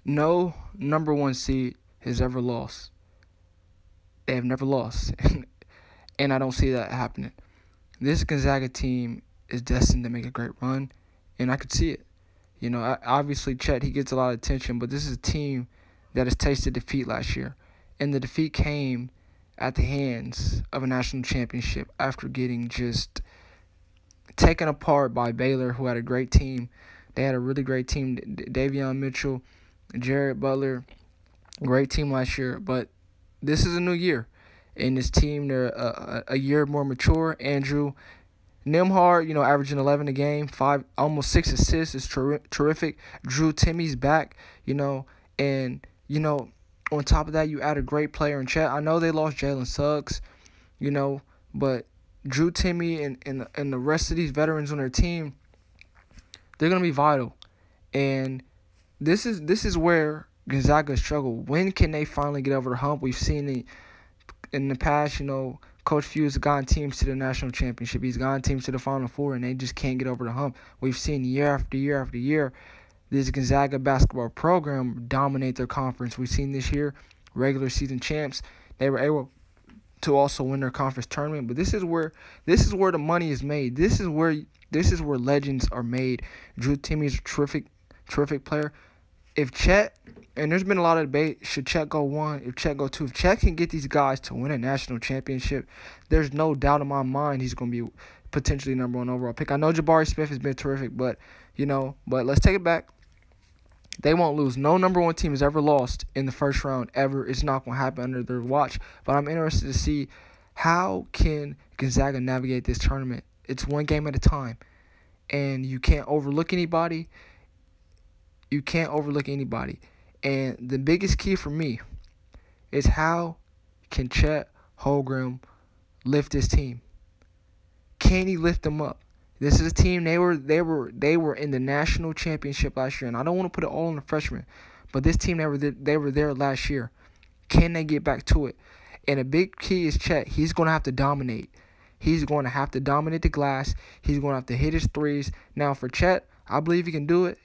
No number one seed has ever lost. They have never lost. And I don't see that happening. This Gonzaga team is destined to make a great run, and I could see it. Obviously Chet, he gets a lot of attention, but this is a team that has tasted defeat last year. And the defeat came at the hands of a national championship after getting just taken apart by Baylor, who had a great team. They had a really great team. Davion Mitchell, Jared Butler, great team last year. But this is a new year. And this team, they're a year more mature. Andrew Nembhard, averaging 11 a game, almost 6 assists is terrific. Timmie's back, and on top of that, you add a great player in Chet. I know they lost Jalen Suggs, but Timmie and the rest of these veterans on their team, they're gonna be vital. And this is where Gonzaga struggled. When can they finally get over the hump? We've seen it in the past, Coach Few has gotten teams to the national championship. He's gotten teams to the Final Four, and they just can't get over the hump. We've seen year after year after year this Gonzaga basketball program dominate their conference. We've seen this year, regular season champs. They were able to also win their conference tournament. But this is where the money is made. This is where legends are made. Timmie is a terrific player. If Chet, and there's been a lot of debate, should Chet go 1, if Chet go 2. If Chet can get these guys to win a national championship, there's no doubt in my mind he's going to be potentially number 1 overall pick. I know Jabari Smith has been terrific, but let's take it back. They won't lose. No number 1 team has ever lost in the first round ever. It's not going to happen under their watch. But I'm interested to see how can Gonzaga navigate this tournament. It's one game at a time, and you can't overlook anybody. And the biggest key for me is how can Chet Holmgren lift this team? Can he lift them up? This is a team, they were in the national championship last year, and I don't want to put it all on the freshmen, but this team, they were there last year. Can they get back to it? And a big key is Chet. He's going to have to dominate. He's going to have to dominate the glass. He's going to have to hit his threes. Now for Chet, I believe he can do it.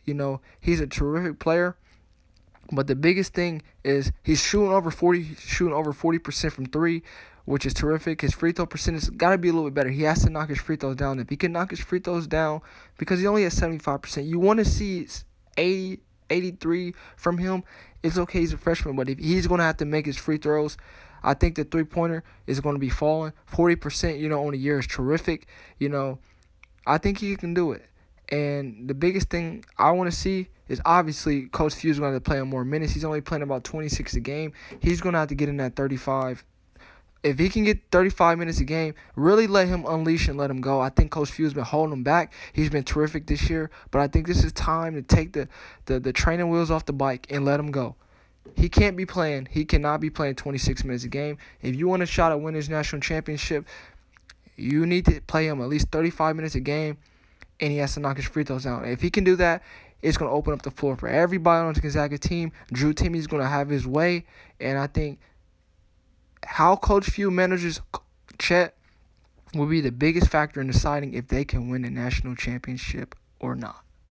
He's a terrific player. But the biggest thing is he's shooting over 40% from 3, which is terrific. His free throw percentage has got to be a little bit better. He has to knock his free throws down. If he can knock his free throws down, because he only has 75%, you want to see 80, 83 from him. It's okay, he's a freshman, but if he's going to have to make his free throws, I think the three-pointer is going to be falling. 40%, on a year is terrific. I think he can do it. And the biggest thing I want to see is obviously Coach Few's going to have to play him more minutes. He's only playing about 26 a game. He's going to have to get in that 35. If he can get 35 minutes a game, really let him unleash and let him go. I think Coach Few's been holding him back. He's been terrific this year. But I think this is time to take the training wheels off the bike and let him go. He cannot be playing 26 minutes a game. If you want a shot at winning this national championship, you need to play him at least 35 minutes a game, and he has to knock his free throws down. If he can do that, it's going to open up the floor for everybody on the Gonzaga team. Timmie is going to have his way, and I think how Coach Few manages Chet will be the biggest factor in deciding if they can win a national championship or not.